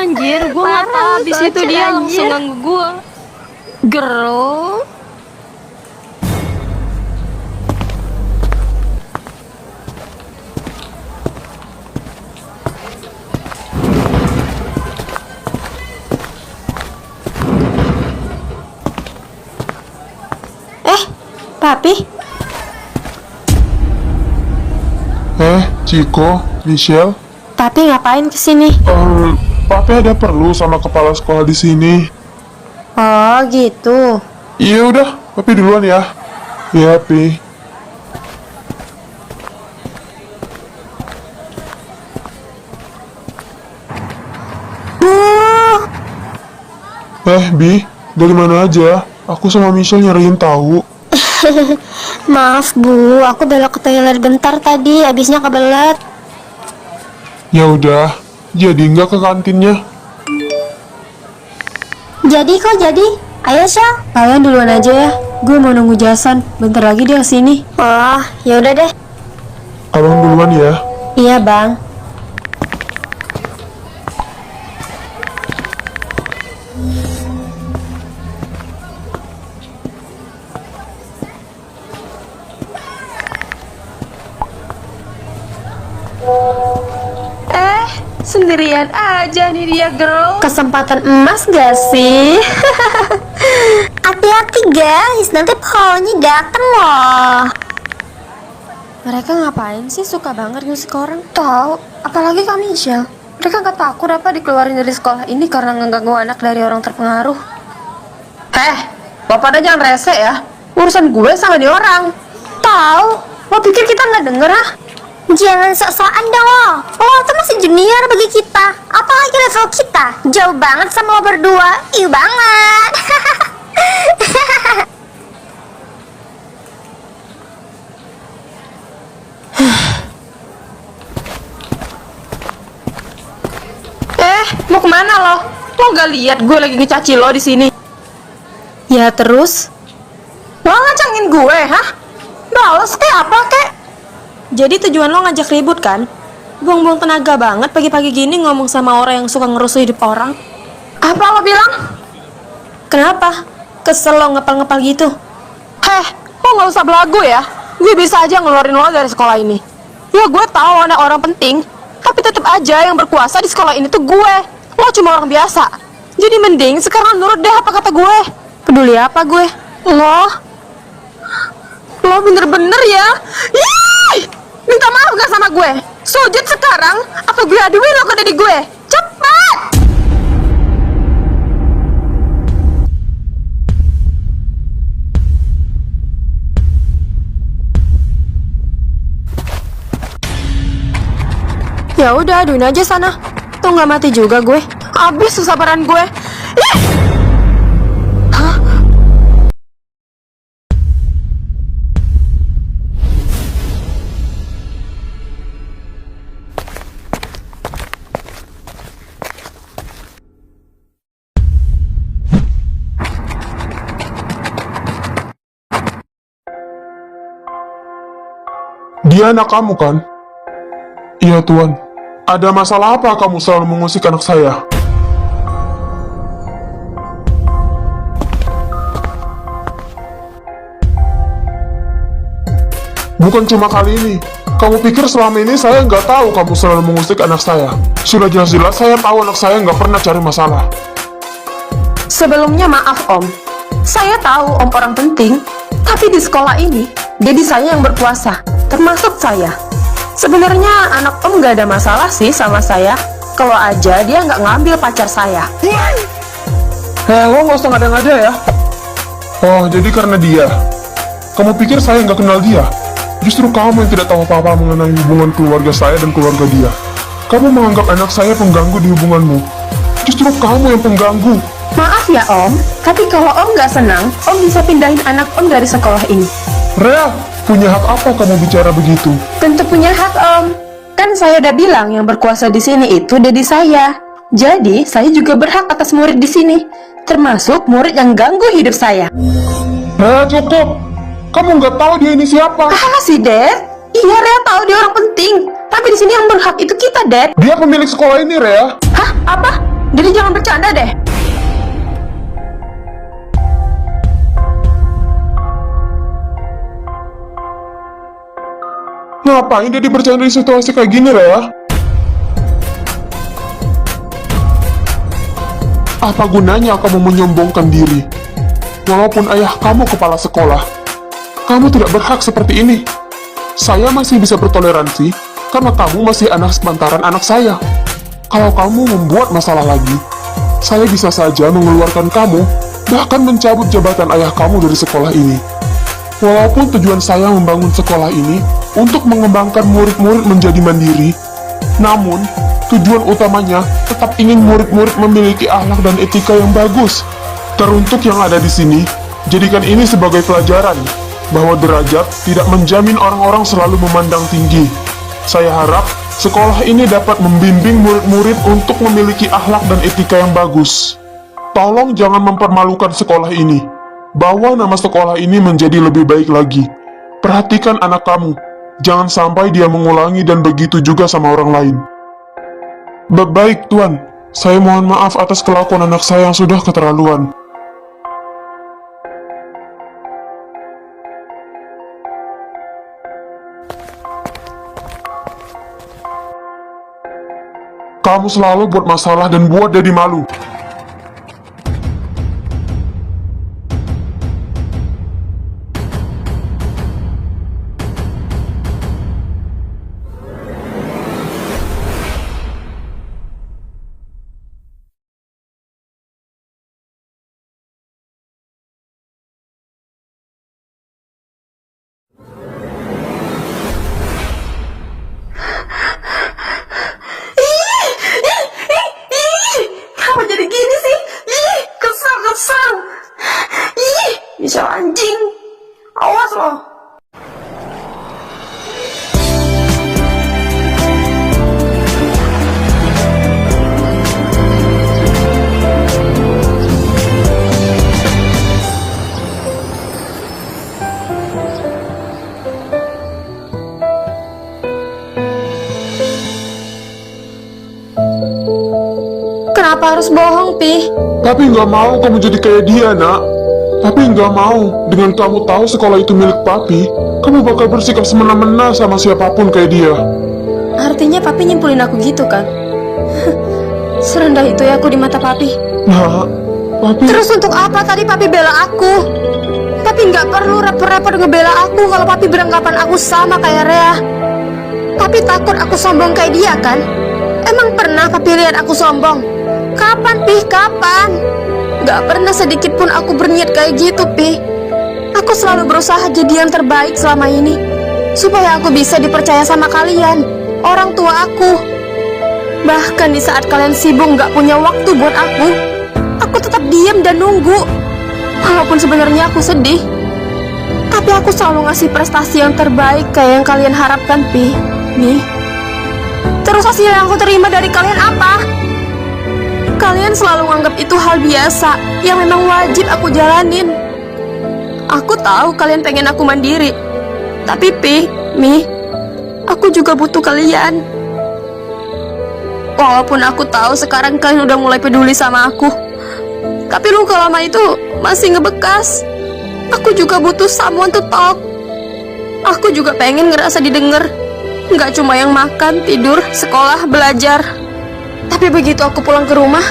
Anjir, gue nggak tahu abis itu dia langsung ganggu gue. Girl. Papi? Ciko, Michelle? Papi ngapain kesini? Papi ada perlu sama kepala sekolah di sini. Oh gitu. Iya udah, Papi duluan ya. Iya, Pi. Bi, dari mana aja? Aku sama Michelle nyariin tahu. Maaf Bu, aku belok ke toilet bentar tadi, abisnya kebelet. Ya udah, jadi nggak ke kantinnya? Jadi kok jadi? Ayo Syah, kalian duluan aja ya. Gue mau nunggu Jason, bentar lagi dia kesini. Oh, ya udah deh. Abang duluan ya. Iya bang. Sendirian aja nih dia, girl. Kesempatan emas gak sih? Hati-hati guys, nanti pohonnya dateng loh. Mereka ngapain sih suka banget ngusik orang? Tahu, apalagi Kak Michelle. Mereka gak takut apa dikeluarin dari sekolah ini karena ngeganggu anak dari orang terpengaruh. Bapak aja jangan rese ya. Urusan gue sama dia orang. Tahu, lo pikir kita nggak denger ah? Jangan sok-sokan dong lo tuh masih junior bagi kita. Apalagi level kita jauh banget sama lo berdua. Iu banget. Mau kemana lo? Lo gak lihat gue lagi ngecaci lo di sini? Ya terus? Lo ngacangin gue, hah? Bales kayak apa kek? Jadi tujuan lo ngajak ribut kan? Buang-buang tenaga banget pagi-pagi gini ngomong sama orang yang suka ngerusuh hidup orang. Apa lo bilang? Kenapa? Kesel lo ngepal-ngepal gitu? Lo gak usah belagu ya. Gue bisa aja ngeluarin lo dari sekolah ini. Ya gue tahu anak orang penting, tapi tetap aja yang berkuasa di sekolah ini tuh gue. Lo cuma orang biasa. Jadi mending sekarang nurut deh apa kata gue. Peduli apa gue? Lo bener-bener ya. Yih! Minta maaf gak sama gue? Sujud sekarang atau gue aduin lo ke daddy gue. Cepat! Ya udah, aduin aja sana. Tuh nggak mati juga gue. Abis kesabaran gue. Ih! Dia anak kamu kan? Iya, Tuan. Ada masalah apa kamu selalu mengusik anak saya? Bukan cuma kali ini. Kamu pikir selama ini saya nggak tahu kamu selalu mengusik anak saya? Sudah jelas-jelas saya tahu anak saya nggak pernah cari masalah. Sebelumnya maaf Om, saya tahu Om orang penting, tapi di sekolah ini, jadi saya yang berkuasa, termasuk saya. Sebenarnya anak Om nggak ada masalah sih sama saya, kalau aja dia nggak ngambil pacar saya. Lo nggak usah ngada-ngada ya. Oh, jadi karena dia. Kamu pikir saya nggak kenal dia? Justru kamu yang tidak tahu apa-apa mengenai hubungan keluarga saya dan keluarga dia. Kamu menganggap anak saya pengganggu di hubunganmu. Justru kamu yang pengganggu. Maaf ya Om, tapi kalau Om nggak senang, Om bisa pindahin anak Om dari sekolah ini. Rea, punya hak apa kamu bicara begitu? Tentu punya hak Om. Kan saya udah bilang yang berkuasa di sini itu daddy saya. Jadi saya juga berhak atas murid di sini, termasuk murid yang ganggu hidup saya. Rea, cukup. Kamu nggak tahu dia ini siapa? Ah sih Dad, iya Rea tahu dia orang penting, tapi di sini yang berhak itu kita Dad. Dia pemilik sekolah ini, Rea. Hah? Apa? Jadi jangan bercanda deh. Ngapain dia dipercaya di situasi kayak gini, Rea? Apa gunanya kamu menyombongkan diri? Walaupun ayah kamu kepala sekolah, kamu tidak berhak seperti ini. Saya masih bisa bertoleransi karena kamu masih anak sepantaran anak saya. Kalau kamu membuat masalah lagi, saya bisa saja mengeluarkan kamu, bahkan mencabut jabatan ayah kamu dari sekolah ini. Walaupun tujuan saya membangun sekolah ini untuk mengembangkan murid-murid menjadi mandiri, namun tujuan utamanya tetap ingin murid-murid memiliki akhlak dan etika yang bagus. Teruntuk yang ada di sini, jadikan ini sebagai pelajaran bahwa derajat tidak menjamin orang-orang selalu memandang tinggi. Saya harap sekolah ini dapat membimbing murid-murid untuk memiliki akhlak dan etika yang bagus. Tolong jangan mempermalukan sekolah ini. Bawa nama sekolah ini menjadi lebih baik lagi. Perhatikan anak kamu. Jangan sampai dia mengulangi dan begitu juga sama orang lain. Baik, Tuan. Saya mohon maaf atas kelakuan anak saya yang sudah keterlaluan. Kamu selalu buat masalah dan buat Daddy malu. Kenapa jadi gini sih? Ih, kesel. Ih, bisa anjing. Awas loh. Kenapa harus bohong, Pi? Tapi nggak mau kamu jadi kayak dia, nak. Tapi nggak mau, dengan kamu tahu sekolah itu milik papi, kamu bakal bersikap semena-mena sama siapapun kayak dia. Artinya papi nyimpulin aku gitu kan? Serendah itu ya aku di mata papi. Nah, papi... Terus untuk apa tadi papi bela aku? Papi nggak perlu repot-repot ngebela aku kalau papi beranggapan aku sama kayak Rea. Papi takut aku sombong kayak dia kan? Emang pernah papi lihat aku sombong? Kapan, Pi? Kapan? Gak pernah sedikit pun aku berniat kayak gitu, Pi. Aku selalu berusaha jadi yang terbaik selama ini, supaya aku bisa dipercaya sama kalian, orang tua aku. Bahkan di saat kalian sibuk gak punya waktu buat aku tetap diam dan nunggu. Walaupun sebenarnya aku sedih, tapi aku selalu ngasih prestasi yang terbaik kayak yang kalian harapkan, Pi. Nih. Terus hasil yang aku terima dari kalian apa? Kalian selalu menganggap itu hal biasa yang memang wajib aku jalanin. Aku tahu kalian pengen aku mandiri, tapi Pi, Mi, Aku juga butuh kalian. Walaupun aku tahu sekarang kalian udah mulai peduli sama aku, tapi luka lama itu masih ngebekas. Aku juga butuh someone to talk. Aku juga pengen ngerasa didengar. Nggak cuma yang makan, tidur, sekolah, belajar. Tapi begitu aku pulang ke rumah,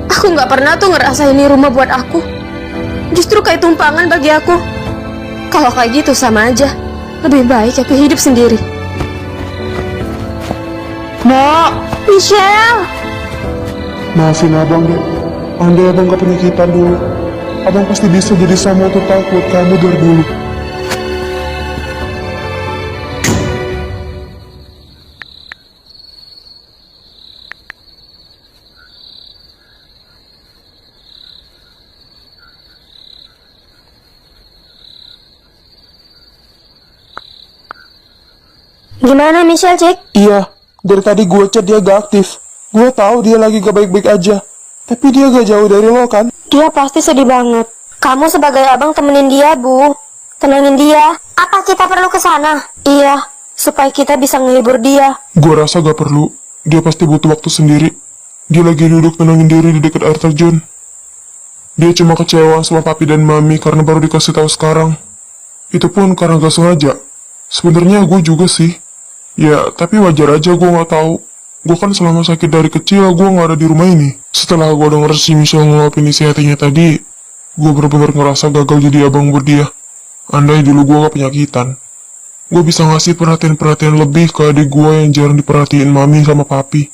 aku nggak pernah tuh ngerasa ini rumah buat aku. Justru kayak tumpangan bagi aku. Kalau kayak gitu sama aja. Lebih baik aku hidup sendiri. Nak, Michelle! maafin abang deh. Andai abang gak penyakitan dulu, abang pasti bisa jadi sama tuh takut kamu dari dulu. Gimana Michelle, Cek? Iya, dari tadi gue chat dia gak aktif. Gue tahu dia lagi gak baik-baik aja. Tapi dia gak jauh dari lo kan? Dia pasti sedih banget. Kamu sebagai abang temenin dia, Bu. Tenangin dia. Apa kita perlu ke sana? Iya, supaya kita bisa menghibur dia. Gue rasa gak perlu. Dia pasti butuh waktu sendiri. Dia lagi duduk tenangin diri di dekat air terjun. Dia cuma kecewa sama papi dan mami karena baru dikasih tahu sekarang. Itu pun karena gak sengaja. Sebenarnya gue juga sih. Ya, tapi wajar aja gue gak tahu. Gue kan selama sakit dari kecil gue gak ada di rumah ini. Setelah gue denger si Michelle ngeluapin isi hatinya tadi, gue bener-bener ngerasa gagal jadi abang buat dia. Andai dulu gue gak penyakitan, gue bisa ngasih perhatian-perhatian lebih ke adik gue yang jarang diperhatiin mami sama papi.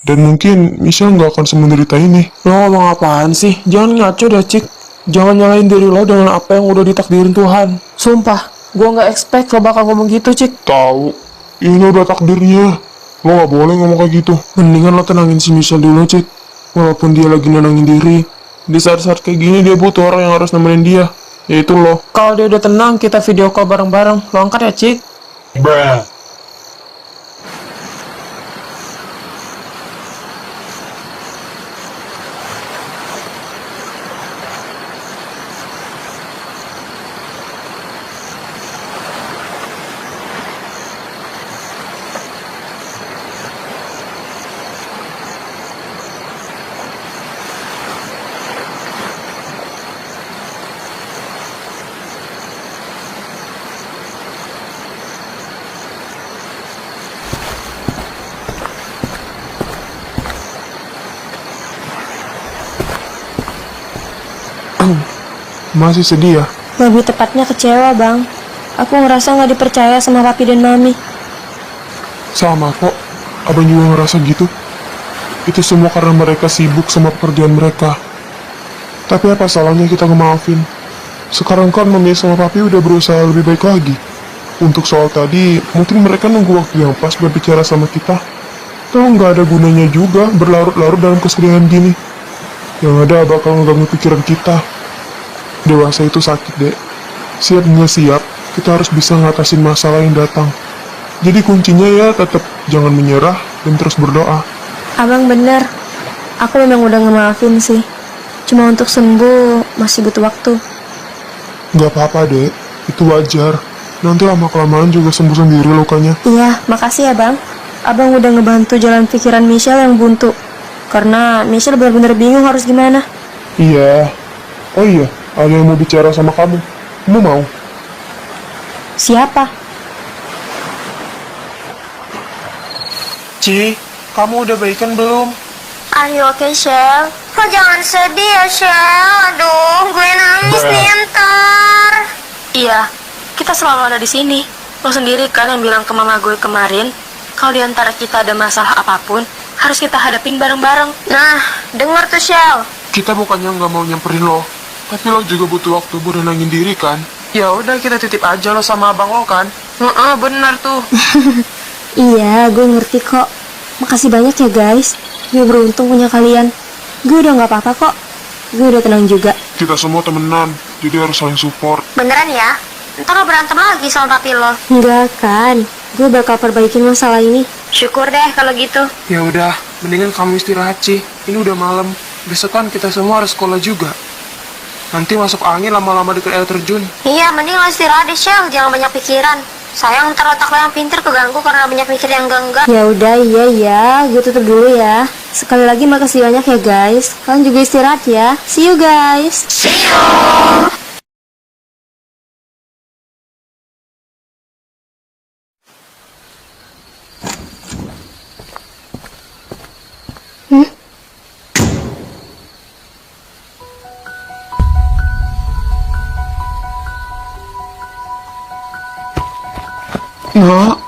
Dan mungkin Michelle gak akan semenderita ini. Lo ngomong apaan sih? Jangan ngaco dah, Cik. Jangan nyalain diri lo dengan apa yang udah ditakdirin Tuhan. Sumpah, gue gak expect lo bakal ngomong gitu, Cik. Tahu. Ini udah takdirnya. Lo gak boleh ngomong kayak gitu. Mendingan lo tenangin si Michelle dulu, Cik. Walaupun dia lagi nenangin diri, di saat-saat kayak gini dia butuh orang yang harus nemenin dia. Yaitu lo. Kalau dia udah tenang, kita video call bareng-bareng. Lo angkat ya, Cik. Bruh. Masih sedih ya? Lebih tepatnya kecewa, Bang. Aku ngerasa nggak dipercaya sama papi dan mami. Sama kok, abang juga ngerasa gitu. Itu semua karena mereka sibuk sama pekerjaan mereka. Tapi apa salahnya kita ngemaafin? Sekarang kan mami sama papi udah berusaha lebih baik lagi. Untuk soal tadi, mungkin mereka nunggu waktu yang pas berbicara sama kita. Tahu nggak ada gunanya juga berlarut-larut dalam kesedihan gini. Yang ada bakal ngeganggu pikiran kita. Dewasa itu sakit, Dek. Siap nggak siap, kita harus bisa ngatasin masalah yang datang. Jadi kuncinya ya tetap jangan menyerah dan terus berdoa. Abang bener. Aku memang udah ngemaafin sih. Cuma untuk sembuh masih butuh waktu. Nggak apa-apa, Dek. Itu wajar. Nanti lama-kelamaan juga sembuh sendiri lukanya. Iya, makasih ya, Bang. Abang udah ngebantu jalan pikiran Michelle yang buntu. Karena Michelle benar-benar bingung harus gimana. Iya. Oh iya, ada yang mau bicara sama kamu. Kamu mau? Siapa? Ci, kamu udah baikan belum? Are you okay, Shell? Kok jangan sedih ya, Shell? Aduh, gue nangis nih ntar. Iya, kita selalu ada di sini. Lo sendiri kan yang bilang ke mama gue kemarin, kalau di antara kita ada masalah apapun, harus kita hadapin bareng-bareng. Nah, denger tuh, Shell. Kita bukannya nggak mau nyamperin lo, tapi lo juga butuh waktu buat nenangin diri kan? Ya udah kita titip aja lo sama abang lo kan? Benar tuh. Iya, gue ngerti kok. Makasih banyak ya, guys. Gue beruntung punya kalian. Gue udah gak apa-apa kok. Gue udah tenang juga. Kita semua temenan, jadi harus saling support. Beneran ya? Ntar lo berantem lagi sama papi lo. Enggak kan. Gue bakal perbaikin masalah ini. Syukur deh kalau gitu. Ya udah, mendingan kamu istirahat Ci. Ini udah malam. Besok kan kita semua harus sekolah juga. Nanti masuk angin lama-lama dekat air terjun. Iya, mending lo istirahat deh, Shell. Jangan banyak pikiran. Sayang, ntar otak lo yang pinter keganggu karena banyak mikir yang enggak. Ya udah, iya, gue tutup dulu ya. Sekali lagi makasih banyak ya guys. Kalian juga istirahat ya. See you guys. Nak,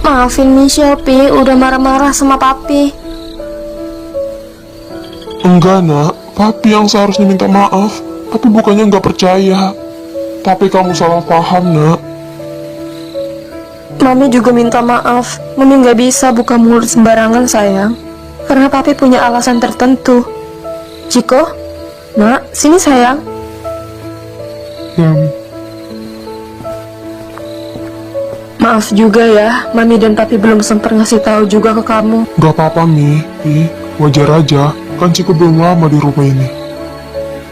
Maafin Michelle, Pi. Udah marah-marah sama papi. enggak nak. Papi yang seharusnya minta maaf. Tapi bukannya nggak percaya. Tapi kamu salah paham nak. Mami juga minta maaf. Mami nggak bisa buka mulut sembarangan sayang. Karena papi punya alasan tertentu. Ciko, nak, sini sayang. Maaf juga ya, Mami dan Papi belum sempat ngasih tahu juga ke kamu. Gak apa-apa Mi, wajar aja. Kan Ciko belum lama di rumah ini.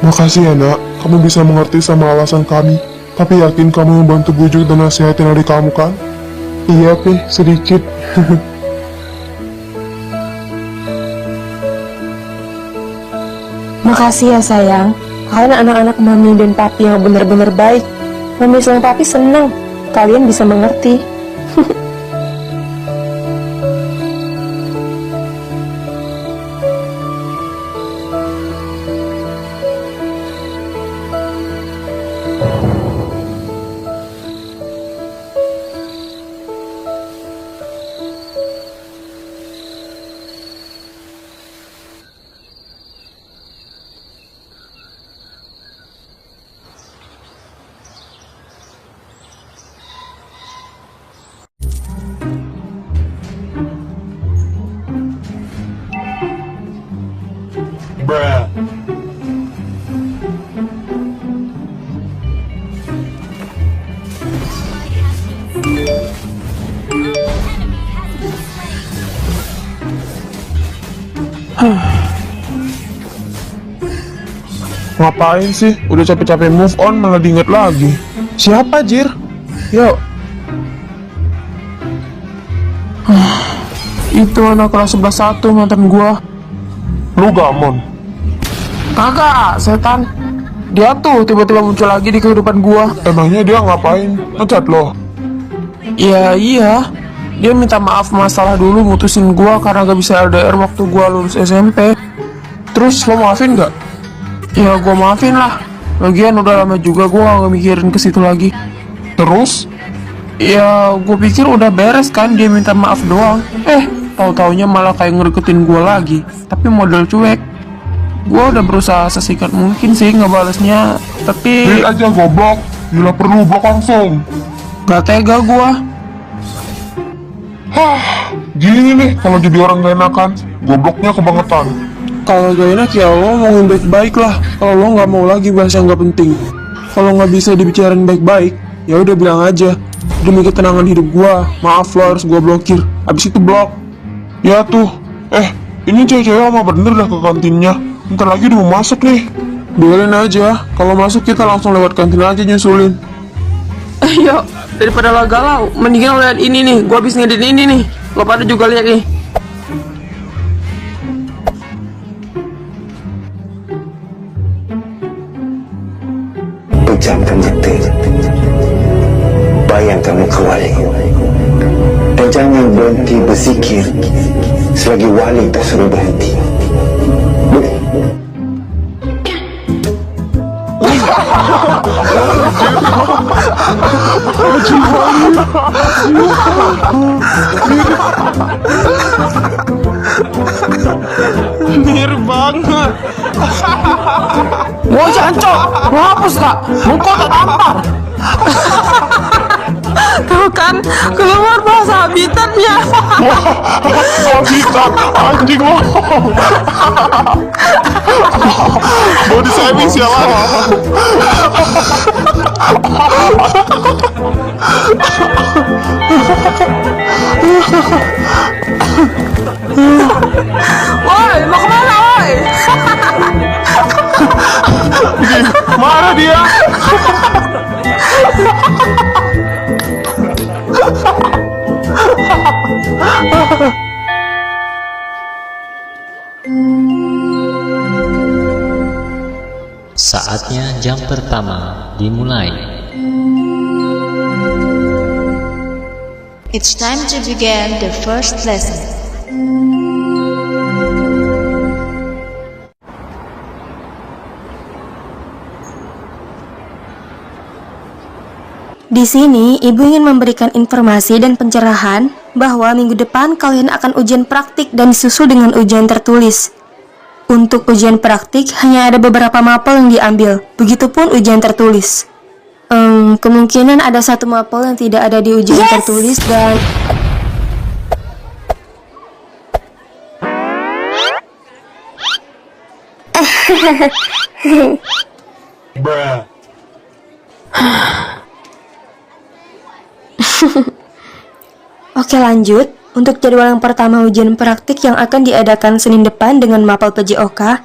Makasih ya nak, kamu bisa mengerti sama alasan kami. Tapi yakin kamu membantu bujuk dan nasihatin adik kamu kan? Iya Pi, sedikit. Makasih ya sayang. Kalian anak-anak Mami dan Papi yang benar-benar baik. Mami sama Papi senang kalian bisa mengerti. Ngapain sih? Udah capek-capek move on malah diinget lagi. Siapa Jir? Yuk. Itu anak kelas 11-1 mantan gua. Lu gamon? Kagak, setan. Dia tuh tiba-tiba muncul lagi di kehidupan gua. Emangnya dia ngapain? Ngecat lo? Ya iya. Dia minta maaf masalah dulu mutusin gua karena gak bisa LDR waktu gua lulus SMP. Terus lo maafin gak? Ya gua maafin lah. Lagian udah lama juga gua gak mikirin ke situ lagi. Terus? Ya gua pikir udah beres kan, dia minta maaf doang. Tahu-taunya malah kayak ngedeketin gua lagi. Tapi model cuek. Gua udah berusaha sesikat mungkin sih ngebalesnya, tapi Beli aja goblok. Bila perlu blok langsung. gak tega gua. Gini nih kalau jadi orang gak enakan. Gobloknya kebangetan. Kalau gak enak ya lo ngomongin baik-baik lah. Kalau lo nggak mau lagi bahas yang nggak penting. Kalau nggak bisa dibicarain baik-baik, ya udah bilang aja. Demi ketenangan hidup gua, maaf lo harus gua blokir. Abis itu blok. Ya tuh. Ini cewek-cewek mah bener dah ke kantinnya. Ntar lagi udah mau masuk nih. Biarin aja. Kalau masuk kita langsung lewat kantin aja nyusulin. Ayo, daripada lo galau, mendingan lo lihat ini nih. Gua habis ngedit ini nih. Lo pada juga lihat nih. Pejamkan mata, bayangkan muka wali, dan jangan berhenti berzikir selagi wali tak suruh berhenti. Boleh? Mir banget. Mau jancok, mau hapus kak, muka tak tampar. Tuh kan, keluar bahasa habitatnya. Habitat, anjing lo. Body shaming sialan. jam pertama dimulai. It's time to begin the first lesson. Di sini, Ibu ingin memberikan informasi dan pencerahan bahwa minggu depan kalian akan ujian praktik dan disusul dengan ujian tertulis. Untuk ujian praktik, hanya ada beberapa mapel yang diambil, begitupun ujian tertulis. Kemungkinan ada satu mapel yang tidak ada di ujian tertulis dan... Oke, lanjut. Untuk jadwal yang pertama ujian praktik yang akan diadakan Senin depan dengan mapel PJOK,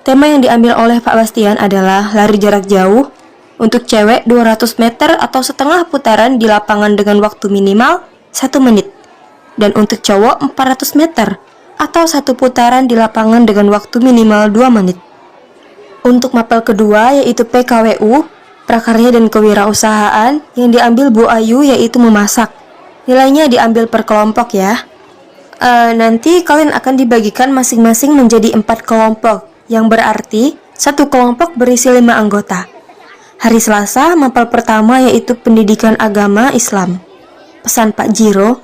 tema yang diambil oleh Pak Bastian adalah lari jarak jauh. Untuk cewek 200 meter atau setengah putaran di lapangan dengan waktu minimal 1 menit. Dan untuk cowok 400 meter atau satu putaran di lapangan dengan waktu minimal 2 menit. Untuk mapel kedua yaitu PKWU, prakarya dan kewirausahaan, yang diambil Bu Ayu yaitu memasak. Nilainya diambil per kelompok ya. Nanti kalian akan dibagikan masing-masing menjadi 4 kelompok, yang berarti satu kelompok berisi 5 anggota. Hari Selasa, mapel pertama yaitu pendidikan agama Islam. Pesan Pak Jiro,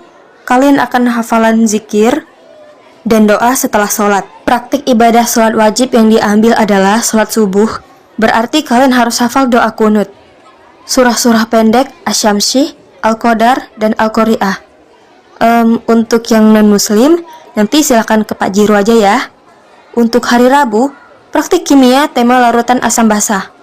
kalian akan hafalan zikir dan doa setelah sholat. Praktik ibadah sholat wajib yang diambil adalah sholat subuh, berarti kalian harus hafal doa kunut. Surah-surah pendek, Asyamsi, Al-Qadar, dan Al-Qari'ah. Untuk yang non-muslim, nanti silakan ke Pak Jiro aja ya. Untuk hari Rabu, praktik kimia tema larutan asam basa.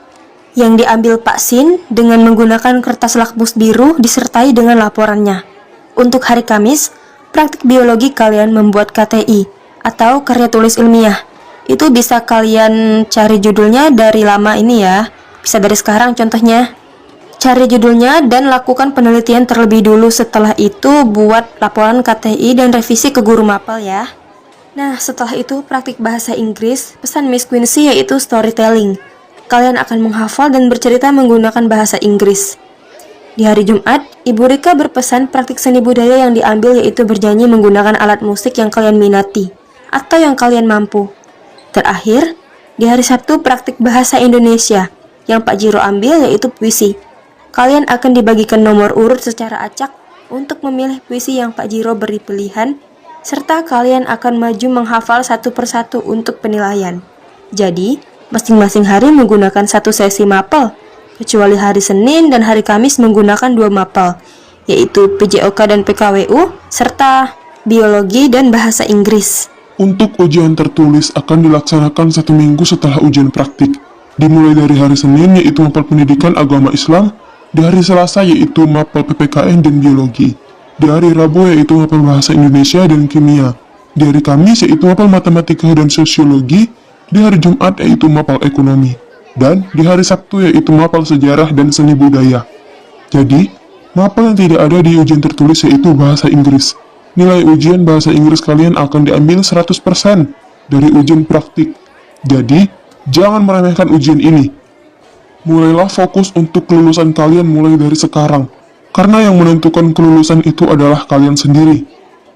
Yang diambil Pak Sin dengan menggunakan kertas lakmus biru disertai dengan laporannya. Untuk hari Kamis, praktik biologi kalian membuat KTI atau karya tulis ilmiah. Itu bisa kalian cari judulnya dari lama ini ya. Bisa dari sekarang contohnya. Cari judulnya dan lakukan penelitian terlebih dulu. Setelah itu buat laporan KTI dan revisi ke guru mapel ya. Nah, setelah itu praktik bahasa Inggris, pesan Miss Quincy yaitu storytelling. Kalian akan menghafal dan bercerita menggunakan bahasa Inggris. Di hari Jumat, Ibu Rika berpesan praktik seni budaya yang diambil yaitu bernyanyi menggunakan alat musik yang kalian minati atau yang kalian mampu. Terakhir, di hari Sabtu praktik bahasa Indonesia yang Pak Jiro ambil yaitu puisi. Kalian akan dibagikan nomor urut secara acak untuk memilih puisi yang Pak Jiro beri pilihan, serta kalian akan maju menghafal satu persatu untuk penilaian. Jadi, masing-masing hari menggunakan satu sesi mapel, kecuali hari Senin dan hari Kamis menggunakan 2 mapel, yaitu PJOK dan PKWU, serta biologi dan bahasa Inggris. Untuk ujian tertulis akan dilaksanakan 1 minggu setelah ujian praktik, dimulai dari hari Senin yaitu mapel pendidikan agama Islam, di hari Selasa yaitu mapel PPKN dan biologi, di hari Rabu yaitu mapel bahasa Indonesia dan kimia, di hari Kamis yaitu mapel matematika dan sosiologi, di hari Jumat yaitu mapel ekonomi, dan di hari Sabtu yaitu mapel sejarah dan seni budaya. Jadi, mapel yang tidak ada di ujian tertulis yaitu bahasa Inggris. Nilai ujian bahasa Inggris kalian akan diambil 100% dari ujian praktik. Jadi, jangan meremehkan ujian ini. Mulailah fokus untuk kelulusan kalian mulai dari sekarang, karena yang menentukan kelulusan itu adalah kalian sendiri.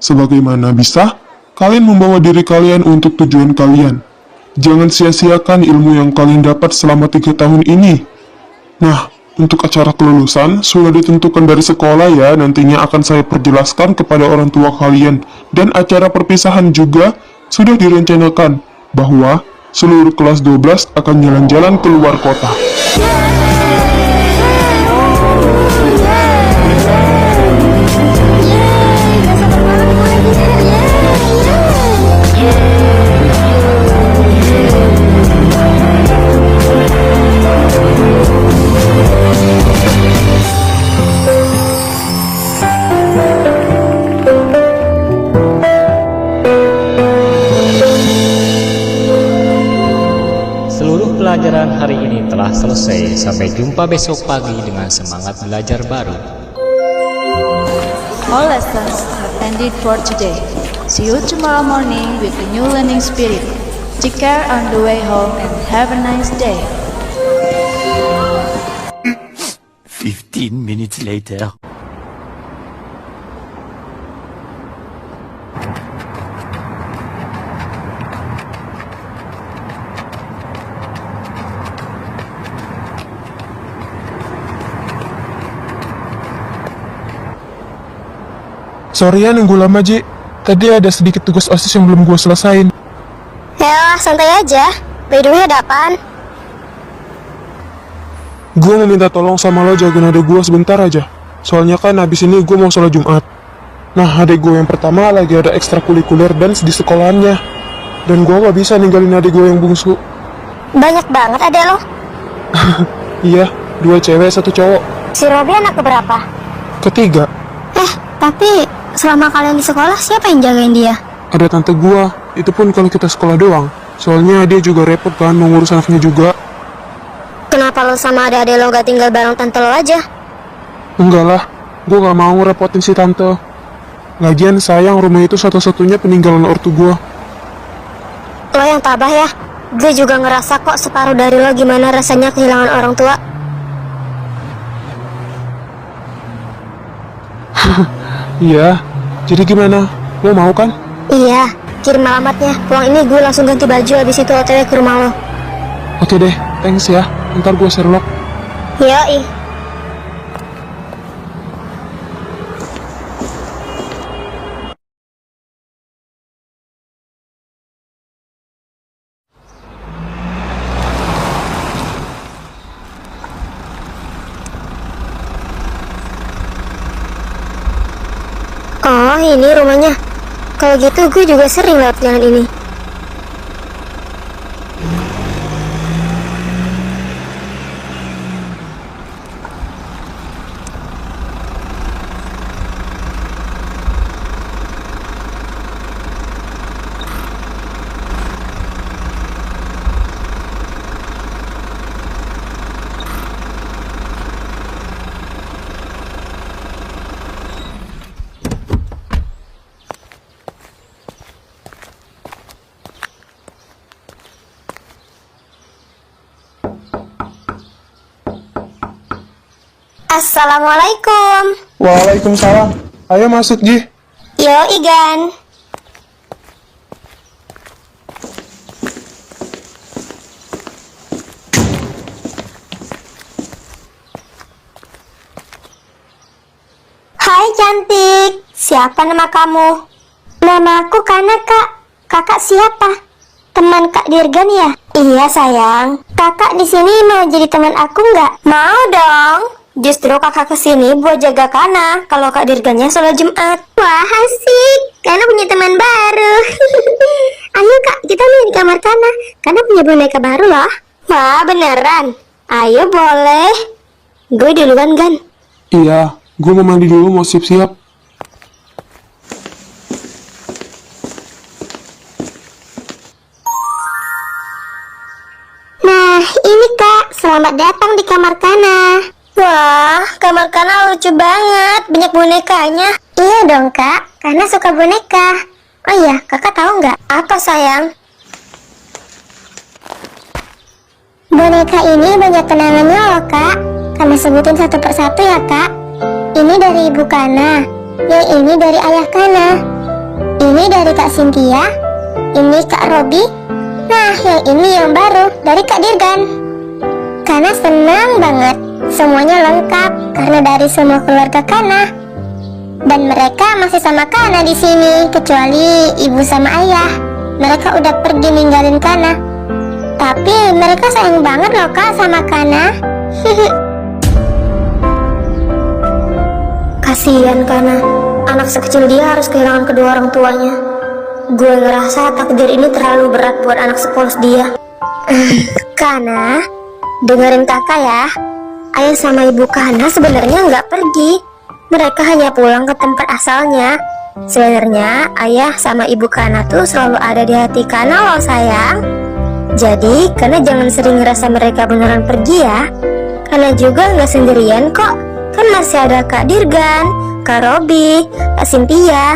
Sebagaimana bisa, kalian membawa diri kalian untuk tujuan kalian. Jangan sia-siakan ilmu yang kalian dapat selama 3 tahun ini. Nah, untuk acara kelulusan sudah ditentukan dari sekolah ya, nantinya akan saya perjelaskan kepada orang tua kalian. Dan acara perpisahan juga sudah direncanakan, bahwa seluruh kelas 12 akan jalan-jalan keluar kota. Pelajaran hari ini telah selesai. Sampai jumpa besok pagi dengan semangat belajar baru. All lessons have ended for today. See you tomorrow morning with a new learning spirit. Take care on the way home and have a nice day. 15 minutes later. Sorry ya nunggu lama, Ji. Tadi ada sedikit tugas OSIS yang belum gue selesain. Ya, santai aja. By the way, ada apaan? Gue mau minta tolong sama lo jagain adek gue sebentar aja. Soalnya kan abis ini gue mau sholat Jumat. Nah, adek gue yang pertama lagi ada ekstrakurikuler dance di sekolahannya. Dan gue gak bisa ninggalin adek gue yang bungsu. Banyak banget adek lo. Iya, 2 cewek 1 cowok. Si Robi anak keberapa? Ketiga, Tapi selama kalian di sekolah, siapa yang jagain dia? ada tante gue. Itu pun kalau kita sekolah doang. Soalnya dia juga repot kan mau ngurus anaknya juga. Kenapa lo sama adik-adik lo gak tinggal bareng tante lo aja? Enggak lah, gue gak mau ngerepotin si tante. Lagian sayang rumah itu satu-satunya peninggalan ortu gue. Lo yang tabah ya. Gue juga ngerasa kok separuh dari lo gimana rasanya kehilangan orang tua. Iya, jadi gimana? Lo mau kan? Iya, kirim alamatnya. Pulang ini gue langsung ganti baju, habis itu OTW ke rumah lo. Oke deh, thanks ya. Ntar gue Sherlock. Yoi. Oh, ini rumahnya. Kalau gitu gue juga sering lewat jalan ini. Assalamualaikum. Waalaikumsalam. Ayo masuk, Ji. Yo, Igan. Hai cantik, siapa nama kamu? Nama aku Kana, Kak. Kakak siapa? Teman Kak Dirgan ya? Iya sayang. Kakak di sini mau jadi teman aku nggak? Mau dong. Justru kakak kesini buat jaga Kana kalau Kak Dirgannya sholat Jumat. Wah asik, Kana punya teman baru. Ayo Kak, kita main di kamar Kana. Kana punya boneka baru loh. Wah beneran? Ayo boleh. Gue duluan Gan. Iya, gue mau mandi dulu, mau siap-siap. Nah ini Kak, selamat datang di kamar Kana. Wah, kamar Kana lucu banget, banyak bonekanya. Iya dong Kak, Kana suka boneka. Oh iya, Kakak tahu nggak? Apa sayang? Boneka ini banyak kenangannya loh Kak. Kami sebutin satu persatu ya Kak. Ini dari Ibu Kana, yang ini dari Ayah Kana, ini dari Kak Cynthia, ini Kak Robi. Nah, yang ini yang baru dari Kak Dirgan. Kana senang banget. Semuanya lengkap karena dari semua keluarga Kana. Dan mereka masih sama Kana di sini, kecuali ibu sama ayah. Mereka udah pergi ninggalin Kana. Tapi mereka sayang banget loh Kak sama Kana. Kasihan Kana, anak sekecil dia harus kehilangan kedua orang tuanya. Gue ngerasa takdir ini terlalu berat buat anak sepolos dia. Kana, dengerin kakak ya. Ayah sama ibu Kana sebenarnya nggak pergi. Mereka hanya pulang ke tempat asalnya. Sebenarnya ayah sama ibu Kana tuh selalu ada di hati Kana loh sayang. Jadi Kana jangan sering ngerasa mereka beneran pergi ya. Kana juga nggak sendirian kok. Kan masih ada Kak Dirgan, Kak Robi, Kak Cynthia.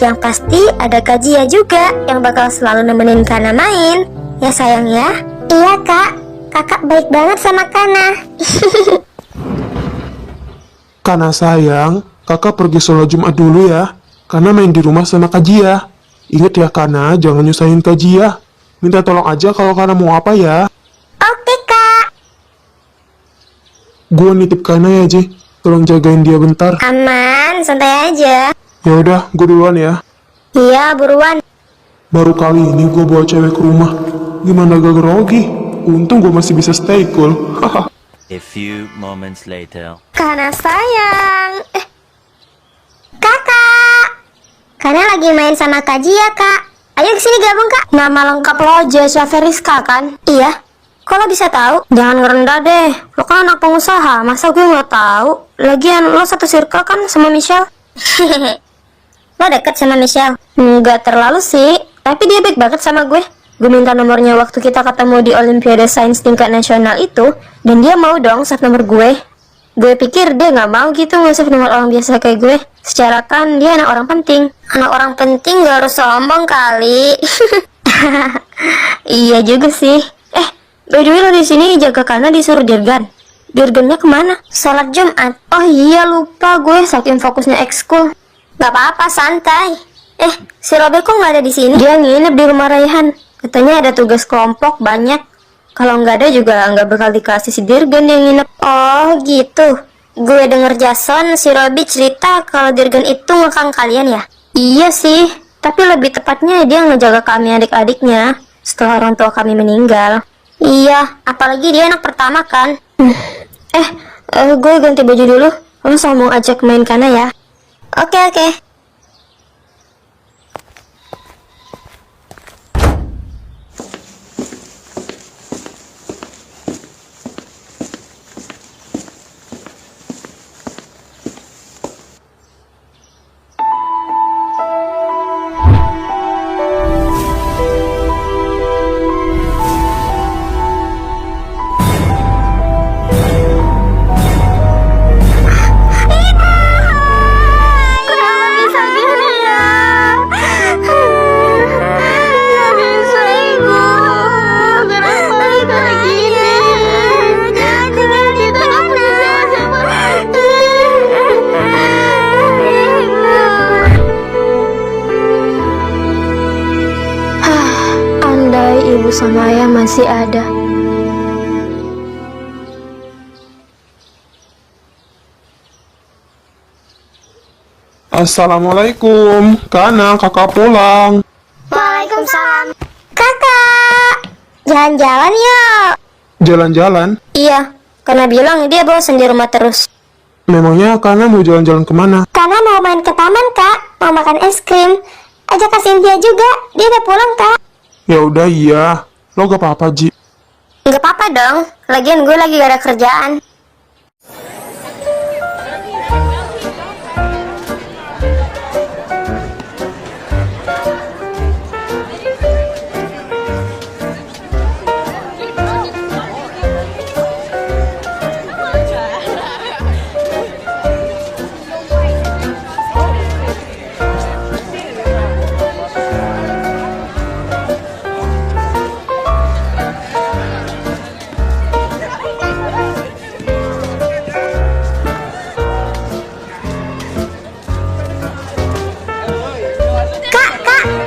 Yang pasti ada Kak Jia juga yang bakal selalu nemenin Kana main. Ya sayang ya. Iya Kak, kakak baik banget sama Kana. Karena sayang, kakak pergi sholat Jumat dulu ya. Karena main di rumah sama Kak Jia. Ingat ya Kana, jangan nyusahin Kak Jia. Minta tolong aja kalau Kana mau apa ya. Oke, Kak. Gua nitip Kana ya, Ji. Tolong jagain dia bentar. Aman, santai aja. Ya udah, gue duluan ya. Iya, buruan. Baru kali ini gue bawa cewek ke rumah. Gimana gak grogi? Untung gue masih bisa stay cool. Haha. A few moments later. Karena sayang. Kakak. Karena lagi main sama Kak Jia, Kak. Ayo kesini gabung, Kak. Nama lengkap lo Jasya Feriska kan? Iya. Kok lo bisa tahu? Jangan ngerendah deh. Lo kan anak pengusaha, masa gue nggak tahu? Lagian lo satu circle kan sama Michelle? Lo deket sama Michelle? Nggak terlalu sih, tapi dia baik banget sama gue. Gue minta nomornya waktu kita ketemu di Olimpiade Sains tingkat nasional itu, dan dia mau dong save nomor gue. Gue pikir dia nggak mau gitu nge-save nomor orang biasa kayak gue. Secara kan dia anak orang penting. Anak orang penting gak harus sombong kali. Iya juga sih. By the way lo di sini jaga Kana disuruh Dirgan. Dirgannya kemana? Sholat Jumat. Oh iya lupa gue saking fokusnya ekskul. Gak apa-apa, santai. Si Robe kok gak ada di sini? Dia nginep di rumah Raihan. Katanya ada tugas kelompok banyak. Kalau nggak ada juga nggak bakal dikasih si Dirgan yang nginep. Oh gitu. Gue denger Jason, si Robi cerita kalau Dirgan itu ngekang kalian ya? Iya sih, tapi lebih tepatnya dia ngejaga kami adik-adiknya setelah orang tua kami meninggal. Iya, apalagi dia anak pertama kan? Gue ganti baju dulu. Lo sambung ajak main Kana ya. Oke. Ibu sama ayah masih ada. Assalamualaikum. Kana, kakak pulang. Waalaikumsalam. Kakak, jalan-jalan yuk. Jalan-jalan? Iya, karena bilang dia bosan di rumah terus. Memangnya Kana mau jalan-jalan kemana? Karena mau main ke taman, Kak. Mau makan es krim. Ajak Kak Cynthia juga. Dia udah pulang, Kak. Ya udah iya. Lo gak apa-apa, Ji. Gak apa-apa dong. Lagian gue lagi gak ada kerjaan.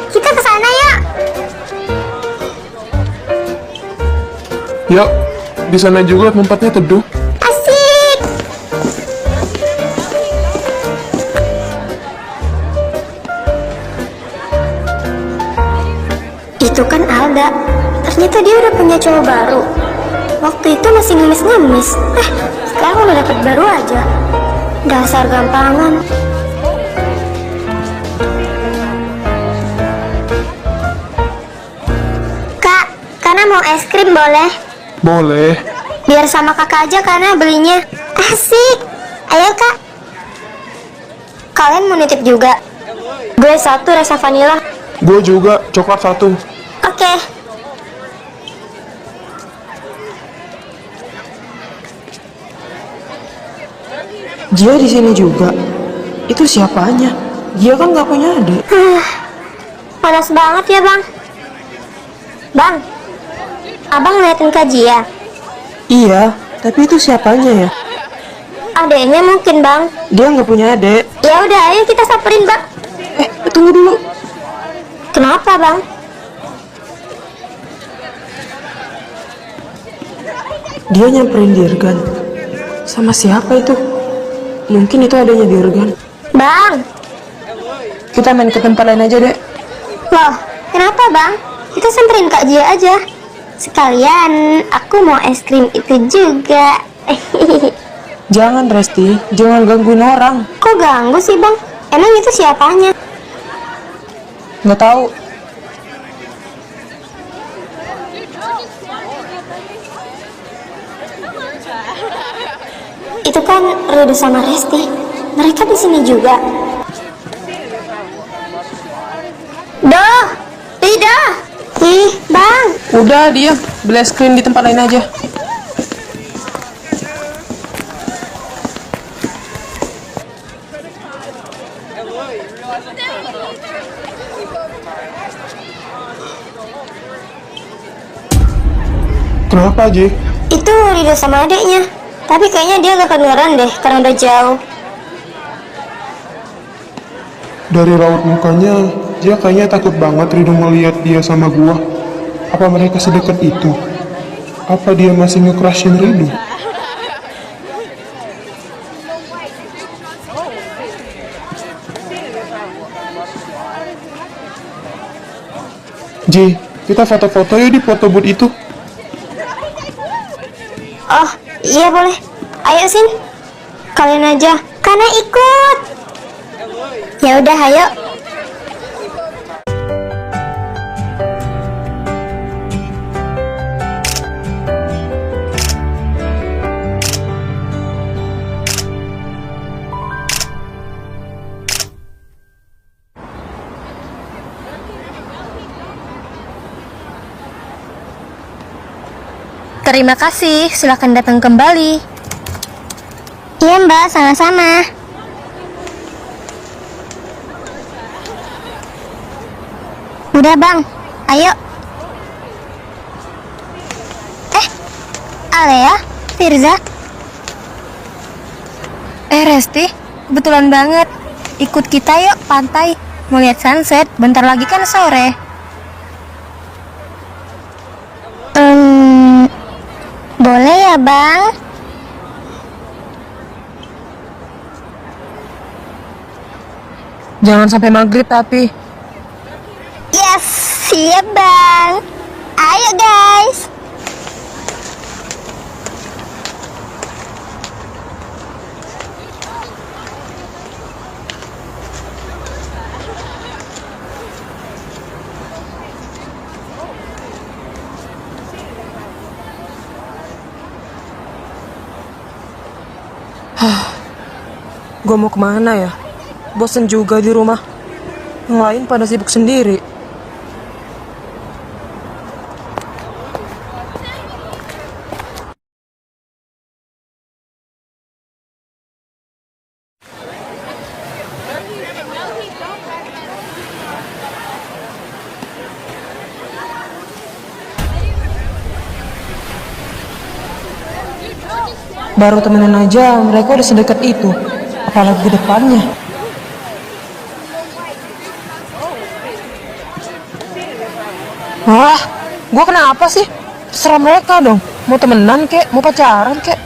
Kita kesana yuk. Yuk, di sana juga tempatnya teduh. Asik. Itu kan Alda. Ternyata dia udah punya cowok baru. Waktu itu masih ngemis-ngemis. Sekarang udah dapet baru aja. Dasar gampangan. Kak, Kana mau es krim boleh? Boleh. Biar sama kakak aja karena belinya. Asik. Ayo kak. Kalian mau nitip juga? Gue satu rasa vanila. Gue juga, coklat satu. Oke. Dia di sini juga. Itu siapanya? Dia kan nggak punya adik. Panas banget ya bang. Bang, abang ngeliatin Kak Jia? Iya, tapi itu siapanya ya? Adeknya mungkin, Bang. Dia nggak punya adek. Ya udah, ayo kita samperin, Bang. Tunggu dulu. Kenapa, Bang? Dia nyamperin Dirgan. Sama siapa itu? Mungkin itu adanya Dirgan. Bang. Kita main ke tempat lain aja, Dek. Loh, kenapa, Bang? Kita samperin Kak Jia aja. Sekalian, aku mau es krim itu juga. Jangan, Resti. Jangan gangguin orang. Kok ganggu sih, Bang? Emang itu siapanya? Nggak tahu. Itu kan Rido sama Resti. Mereka di sini juga. Doh, Rido. Ih, Bang. Udah, diam. Beli es krim di tempat lain aja. Kenapa, Ji? Itu Rido sama adeknya. Tapi kayaknya dia gak kedengeran deh karena udah jauh. Dari raut mukanya, dia kayaknya takut banget Rido melihat dia sama gua. Apa mereka sedekat itu? Apa dia masih nge-crushin Rido? Ji, kita foto-foto yuk di foto booth itu. Oh, iya boleh. Ayo, Sin. Kalian aja. Karena ikut. Ya udah, ayo. Terima kasih, silakan datang kembali. Iya, Mbak, sama-sama. Udah, Bang. Ayo. Alea, Firza. Resti, kebetulan banget. Ikut kita yuk pantai. Mau lihat sunset, bentar lagi kan sore. Boleh ya, Bang? Jangan sampai maghrib tapi. Yes, siap, Bang. Ayo, guys. Gue mau kemana ya? Bosen juga di rumah. Yang lain pada sibuk sendiri. Baru temenan aja, mereka udah sedekat itu. Apalagi di depannya. Wah, gua kenapa sih? Terserah mereka dong. Mau temenan kek, mau pacaran kek.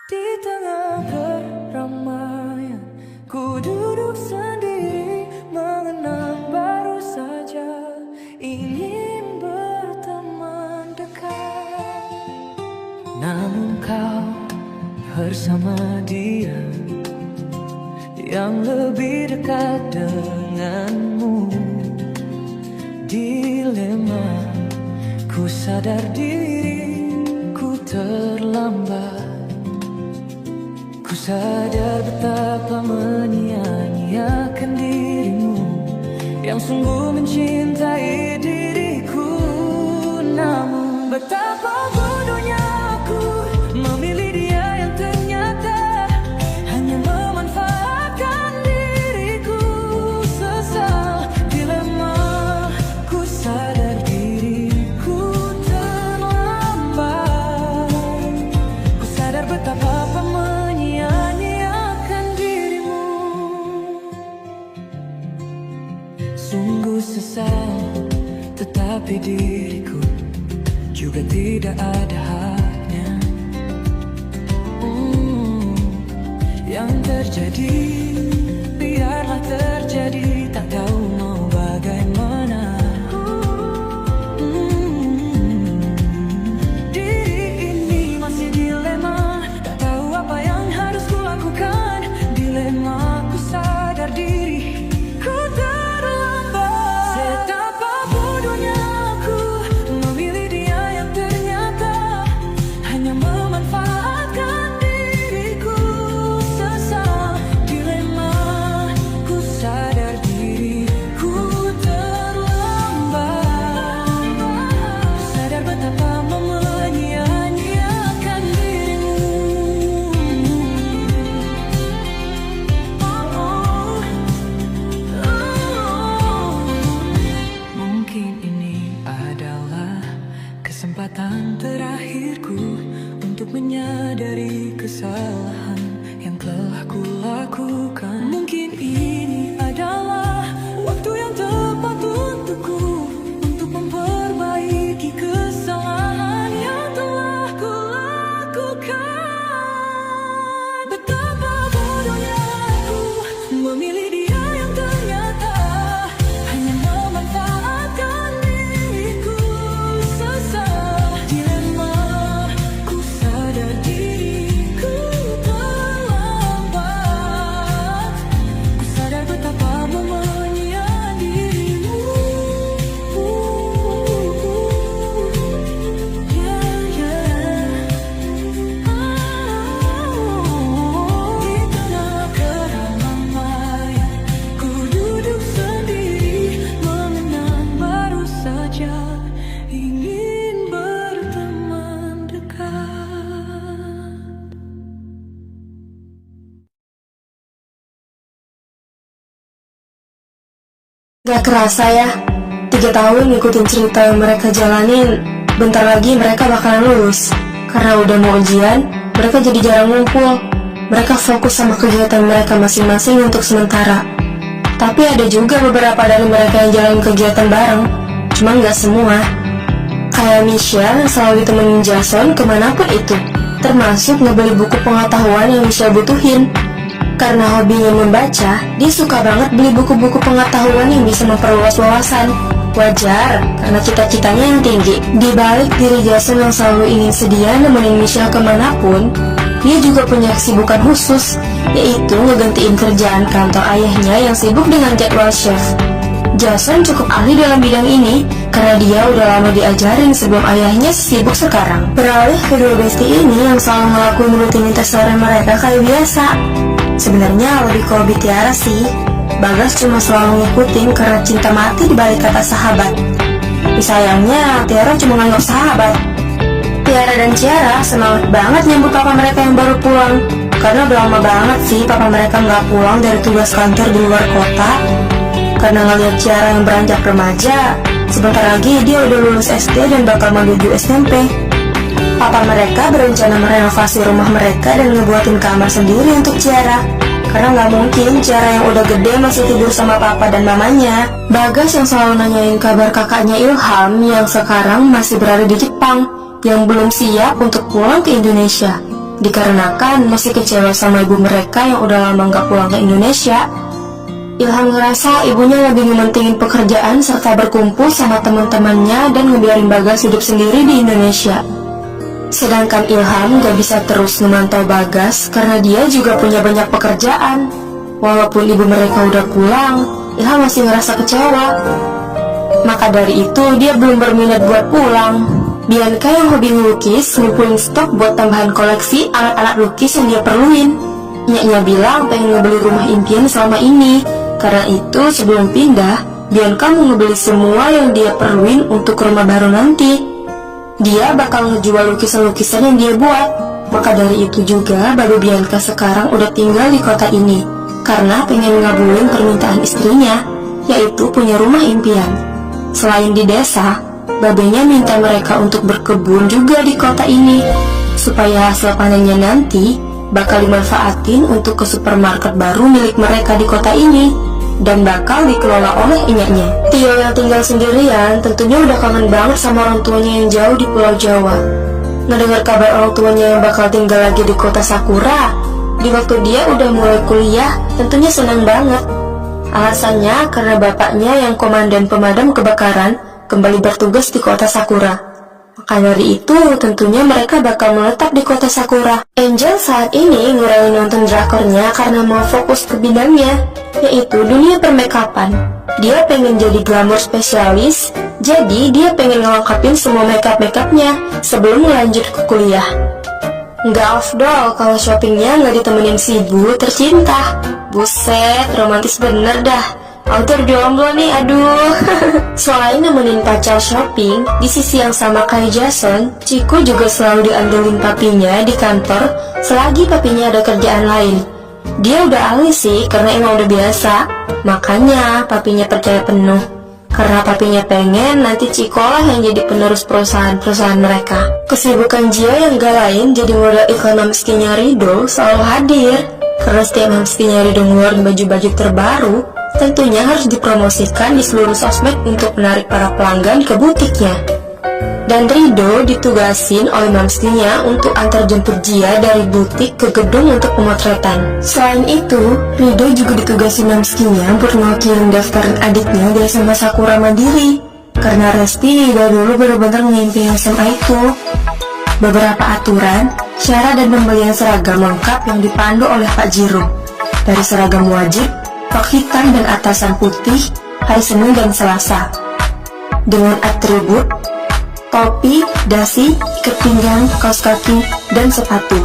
Di tengah keramaian, ku duduk sendiri, mengenang baru saja ingin berteman dekat. Namun kau bersama dia yang lebih dekat denganmu. Dilema, ku sadar diriku terlambat. Ku sadar betapa menyia-nyiakan dirimu yang sungguh mencintai diriku. Namun betapa bodohnya aku memilih dia yang ternyata hanya memanfaatkan diriku. Sesal dilema, ku sadar diriku terlambat. diriku juga tidak ada haknya. Yang terjadi biarlah terjadi, tak tahu mau bagaimana. Diri ini masih dilema, tak tahu apa yang harus ku lakukan. Dilema, ku sadar diri ku terlambat. Betapa bodohnya aku memilih dia yang ternyata hanya memanfaatkan diriku. Sesal dilema, ku sadar diri ku terlambat. Ku sadar betapa menyia-nyiakan dirimu. Mungkin ini adalah kesempatan terakhirku untuk menyadari kesalahan yang telah ku lakukan. Mungkin ini adalah waktu yang tepat untukku untuk memperbaiki kesalahan yang telah ku lakukan. Betapa bodohnya aku memilih dia yang ternyata hanya memanfaatkan diriku. Sesal dilema, ku sadar diriku terlambat. Ku sadar betapa menyia-nyiakan dirimu. Di tengah keramaian, ku duduk sendiri mengenang, baru saja ingin berteman dekat. Gak kerasa ya, 3 tahun ngikutin cerita yang mereka jalanin. Bentar lagi mereka bakalan lulus. Karena udah mau ujian, mereka jadi jarang ngumpul. Mereka fokus sama kegiatan mereka masing-masing untuk sementara. Tapi ada juga beberapa dari mereka yang jalan kegiatan bareng, cuma nggak semua. Kayak Michelle yang selalu ditemenin Jason kemanapun itu, termasuk ngebeli buku pengetahuan yang Michelle butuhin. Karena hobinya membaca, dia suka banget beli buku-buku pengetahuan yang bisa memperluas wawasan. Wajar, karena cita-citanya yang tinggi. Di balik diri Jason yang selalu ingin sedia nemenin Michelle kemanapun, dia juga punya kesibukan khusus, yaitu ngegantiin kerjaan kantor ayahnya yang sibuk dengan jadwal chef. Jason cukup ahli dalam bidang ini, karena dia udah lama diajarin sebelum ayahnya sibuk sekarang. Beralih kedua bestie ini yang selalu ngelakuin rutinitas sore mereka kayak biasa. Sebenarnya lebih ke hobi Tiara sih. Bagas cuma selalu ngikutin karena cinta mati dibalik kata sahabat. Tapi sayangnya Tiara cuma nganggap sahabat. Tiara dan Ciara semangat banget nyambut papa mereka yang baru pulang. Karena udah lama banget sih papa mereka nggak pulang dari tugas kantor di luar kota. Karena ngeliat Ciara yang beranjak remaja, sebentar lagi dia udah lulus SD dan bakal menuju SMP. Papa mereka berencana merenovasi rumah mereka dan ngebuatin kamar sendiri untuk Ciara. Karena nggak mungkin Ciara yang udah gede masih tidur sama papa dan mamanya. Bagas yang selalu nanyain kabar kakaknya Ilham yang sekarang masih berada di Jepang, yang belum siap untuk pulang ke Indonesia. Dikarenakan masih kecewa sama ibu mereka yang udah lama nggak pulang ke Indonesia. Ilham ngerasa ibunya lebih mementingin pekerjaan serta berkumpul sama teman-temannya dan ngebiarin Bagas hidup sendiri di Indonesia. Sedangkan Ilham gak bisa terus memantau Bagas karena dia juga punya banyak pekerjaan. Walaupun ibu mereka udah pulang, Ilham masih ngerasa kecewa. Maka dari itu dia belum berminat buat pulang. Bianca yang hobi ngelukis ngumpulin stok buat tambahan koleksi alat-alat lukis yang dia perluin. Nyaknya bilang pengen ngebeli rumah impian selama ini. Karena itu sebelum pindah, Bianca mau ngebeli semua yang dia perluin untuk rumah baru nanti. Dia bakal ngejual lukisan-lukisan yang dia buat. Maka dari itu juga Babe Bianca sekarang udah tinggal di kota ini karena pengen ngabulin permintaan istrinya, yaitu punya rumah impian. Selain di desa, babenya minta mereka untuk berkebun juga di kota ini, supaya hasil panennya nanti bakal dimanfaatin untuk ke supermarket baru milik mereka di kota ini. dan bakal dikelola oleh inyaknya. Tio yang tinggal sendirian tentunya udah kangen banget sama orang tuanya yang jauh di Pulau Jawa. Ngedengar kabar orang tuanya yang bakal tinggal lagi di kota Sakura, di waktu dia udah mulai kuliah, tentunya senang banget. Alasannya karena bapaknya yang komandan pemadam kebakaran kembali bertugas di kota Sakura. Maka dari itu, tentunya mereka bakal menetap di kota Sakura. Angel saat ini ngurangin nonton drakornya karena mau fokus ke bidangnya, yaitu dunia permakeupan. Dia pengen jadi glamour spesialis, jadi dia pengen ngelengkapin semua makeup-makeupnya sebelum lanjut ke kuliah. Nggak afdol kalau shoppingnya nggak ditemenin si ibu tercinta. Buset, romantis bener dah. Autor jomblo nih, aduh. Selain nemenin pacar shopping, di sisi yang sama kayak Jason, Chico juga selalu diandelin papinya di kantor selagi papinya ada kerjaan lain. Dia udah ahli sih karena emang udah biasa, makanya papinya percaya penuh. Karena papinya pengen nanti Chico lah yang jadi penerus perusahaan-perusahaan mereka. Kesibukan Jia yang gak lain jadi modal iklan Mamskinya Rido selalu hadir. Karena setiap Mamskinya Rido ngeluarin baju-baju terbaru, tentunya harus dipromosikan di seluruh sosmed untuk menarik para pelanggan ke butiknya. Dan Rido ditugasin oleh Mamskinya untuk antar jemput Jia dari butik ke gedung untuk pemotretan. Selain itu, Rido juga ditugasin Mamskinya buat ngewakilin daftarin adiknya di SMA Sakura Mandiri. Karena Resti dari dulu benar-benar mimpi SMA itu. Beberapa aturan, syarat dan pembelian seragam lengkap yang dipandu oleh Pak Jiro. Dari seragam wajib, rok hitam dan atasan putih hari Senin dan Selasa dengan atribut topi, dasi, ikat pinggang, kaos kaki, dan sepatu.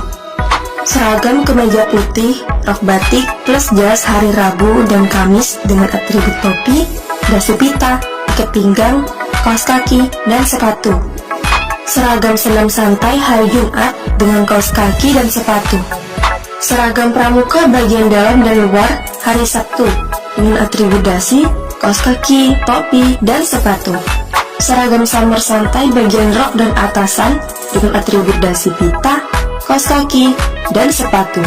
Seragam kemeja putih, rok batik plus jas hari Rabu dan Kamis dengan atribut topi, dasi pita, ikat pinggang, kaos kaki, dan sepatu. Seragam senam santai hari Jumat dengan kaos kaki dan sepatu. Seragam pramuka bagian dalam dan luar hari Sabtu dengan atribut dasi, kaos kaki, topi, dan sepatu. Seragam summer santai bagian rok dan atasan dengan atribut dasi pita, kaos kaki, dan sepatu.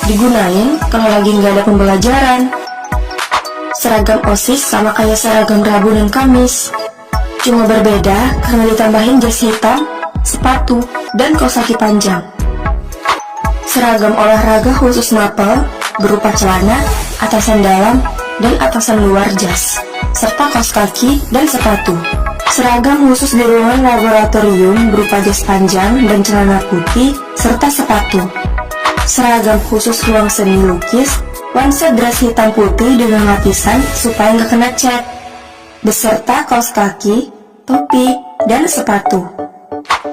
Digunain kalau lagi nggak ada pembelajaran. Seragam OSIS sama kayak seragam Rabu dan Kamis. Cuma berbeda karena ditambahin jas hitam, sepatu, dan kaos kaki panjang. Seragam olahraga khusus mapel berupa celana, atasan dalam, dan atasan luar jas, serta kaos kaki dan sepatu. Seragam khusus di ruangan laboratorium berupa jas panjang dan celana putih, serta sepatu. Seragam khusus ruang seni lukis, one-set dress hitam putih dengan lapisan supaya nggak kena cat, beserta kaos kaki, topi, dan sepatu.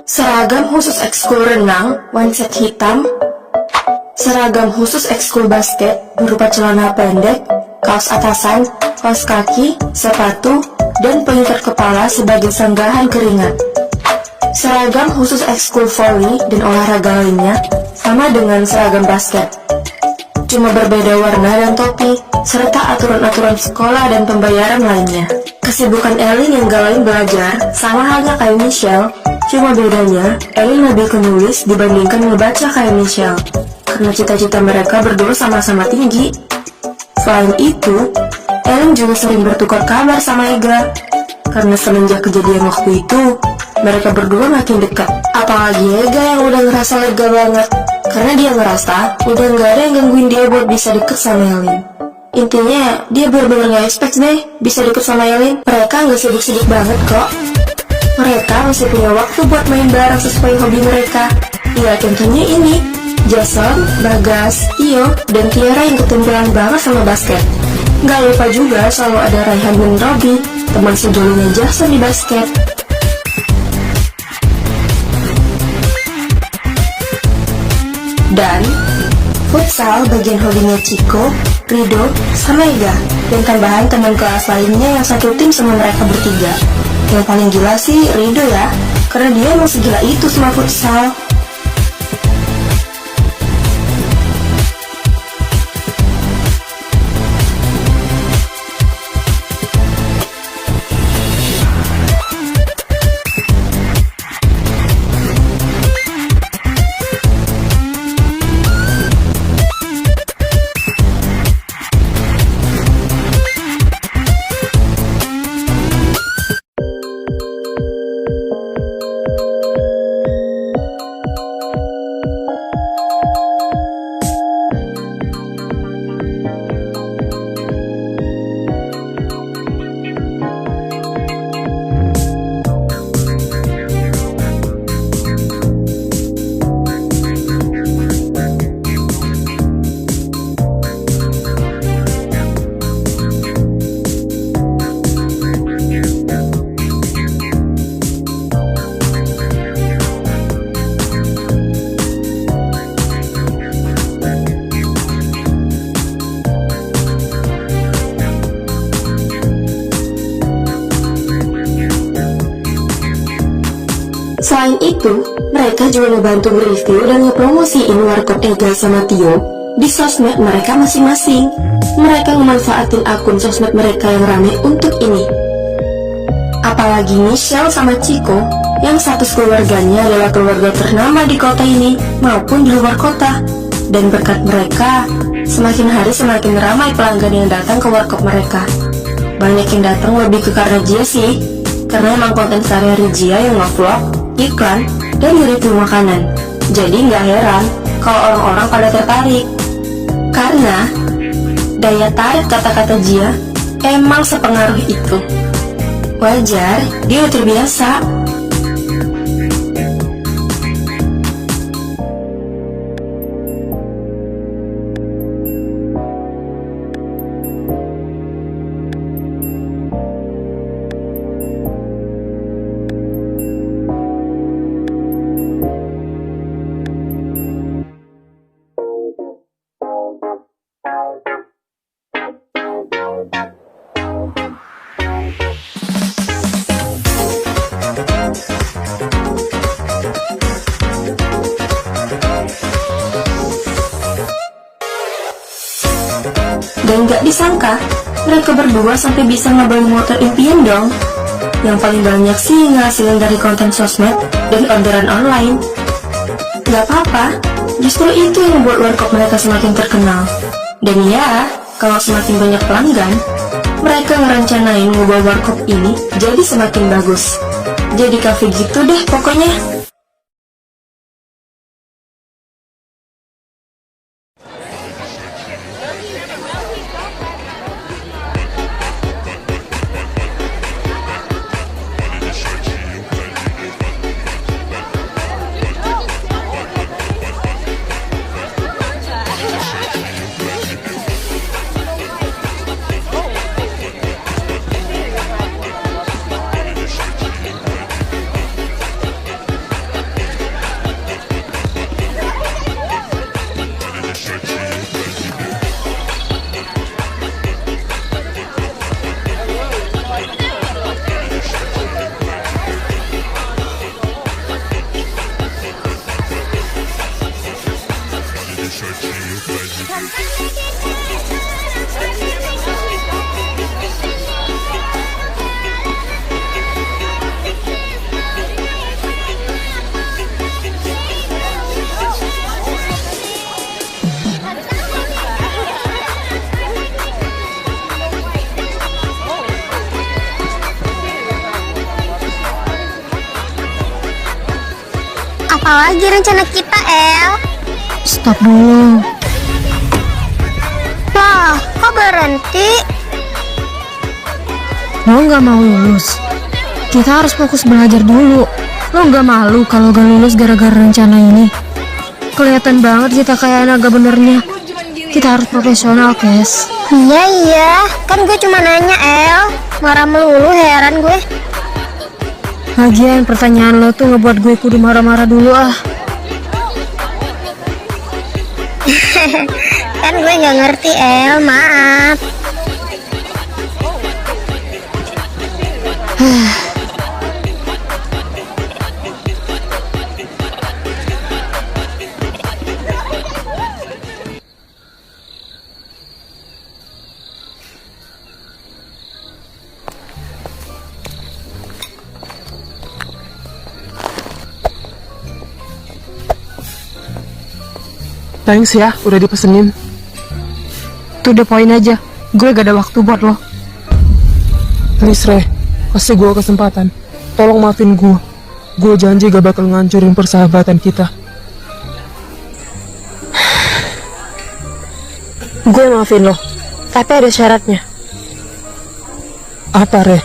Seragam khusus ekskul renang, one-set hitam. Seragam khusus ekskul basket berupa celana pendek, kaos atasan, kaos kaki, sepatu, dan pengikat kepala sebagai sanggahan keringat. Seragam khusus ekskul volley dan olahraga lainnya sama dengan seragam basket. Cuma berbeda warna dan topi, serta aturan-aturan sekolah dan pembayaran lainnya. Kesibukan Elin yang gak lain belajar, sama halnya kayak Michelle, cuma bedanya Elin lebih ke nulis dibandingkan ngebaca kayak Michelle. Karena cita-cita mereka berdua sama-sama tinggi. Selain itu, Elin juga sering bertukar kabar sama Ega. Karena semenjak kejadian waktu itu, mereka berdua makin dekat. Apalagi Ega yang udah ngerasa lega banget. Karena dia ngerasa udah gak ada yang gangguin dia buat bisa deket sama Elin. Intinya, dia bener-bener gak expect deh bisa deket sama Elin. Mereka gak sibuk-sibuk banget kok. Mereka masih punya waktu buat main bareng sesuai hobi mereka. Ya tentunya ini Jason, Bagas, Tio, dan Tiara yang ketimpangan banget sama basket. Gak lupa juga selalu ada Raihan dan Robby, teman sejolinya Jason di basket. Dan futsal bagian hobinya Chico, Rido, sama Ega. Dan tambahan teman kelas lainnya yang satu tim sama mereka bertiga. Yang paling gila sih Rido ya, karena dia emang segila itu sama futsal. Selain itu, mereka juga ngebantu nge-review dan ngepromosiin warkop Ega sama Tio di sosmed mereka masing-masing. Mereka memanfaatin akun sosmed mereka yang rame untuk ini. Apalagi Michelle sama Chico yang status keluarganya adalah keluarga ternama di kota ini maupun di luar kota. Dan berkat mereka, semakin hari semakin ramai pelanggan yang datang ke warkop mereka. Banyak yang datang lebih ke karena Gia sih, karena emang konten sehari-hari Gia yang nge-vlog, iklan, dan nge-review makanan. Jadi nggak heran kalau orang-orang pada tertarik. Karena daya tarik kata-kata Gia emang sepengaruh itu. Wajar, dia udah terbiasa. Dan gak disangka, mereka berdua sampai bisa ngebawa motor impian dong. Yang paling banyak sih ngasilin dari konten sosmed dan orderan online. Gak apa-apa, justru itu yang membuat warkop mereka semakin terkenal. Dan ya, kalau semakin banyak pelanggan, mereka ngerencanain ngubah warkop ini jadi semakin bagus. Jadi cafe gitu deh pokoknya. Apalagi rencana kita, El? Stop dulu. Wah, kok berhenti? Lo nggak mau lulus? Kita harus fokus belajar dulu. Lo nggak malu kalau gak lulus gara-gara rencana ini? Kelihatan banget kita kayak anak gak benernya. Kita harus profesional, Kes. Iya, kan gue cuma nanya, El. Marah melulu, heran gue. Lagian pertanyaan lo tuh ngebuat gue kudu marah-marah dulu ah. Kan gue nggak ngerti, El. Maaf. Thanks ya, udah dipesenin. Tuh udah poin aja, gue gak ada waktu buat lo. Please Re, kasih gue kesempatan. Tolong maafin gue. Gue janji gak bakal ngancurin persahabatan kita. Gue maafin lo, tapi ada syaratnya. Apa Re?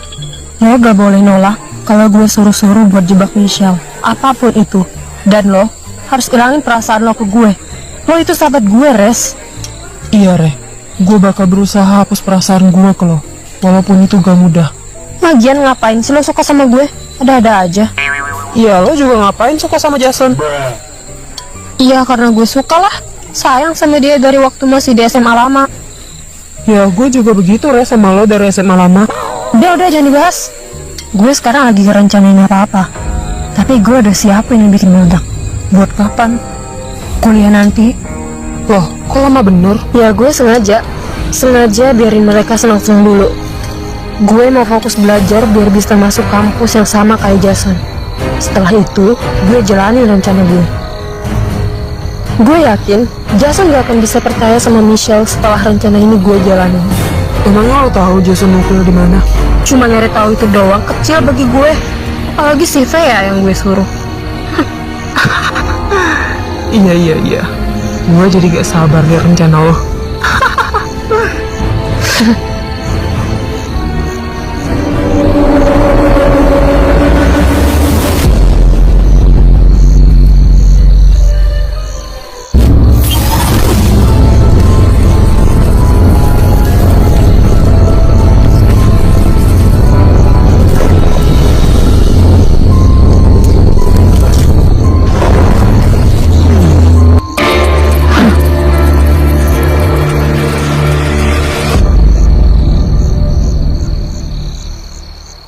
Lo gak boleh nolak kalau gue suruh-suruh buat jebak Michelle, apapun itu. Dan lo harus ilangin perasaan lo ke gue. Lo itu sahabat gue, Res. Iya, Re. Gue bakal berusaha hapus perasaan gue ke lo, walaupun itu gak mudah. Lagian ngapain sih lo suka sama gue? Ada-ada aja. Iya, lo juga ngapain suka sama Jason? Iya, karena gue suka lah. Sayang sama dia dari waktu masih di SMA lama. Ya, gue juga begitu, Res, sama lo dari SMA lama. Udah, jangan dibahas. Gue sekarang lagi ngerencanain apa-apa. Tapi gue udah siapin yang bikin meledak. Buat kapan? Kuliah nanti? Loh, kok lama bener? Ya gue sengaja biarin mereka senang-senang dulu. Gue mau fokus belajar biar bisa masuk kampus yang sama kayak Jason. Setelah itu, gue jalanin rencana gue. Gue yakin Jason gak akan bisa percaya sama Michelle setelah rencana ini gue jalanin. Emangnya lo tahu Jason mau kuliah di mana? Cuma nyari tahu itu doang kecil bagi gue. Apalagi si Vea yang gue suruh. Iya. Gue jadi gak sabar lihat rencana lo.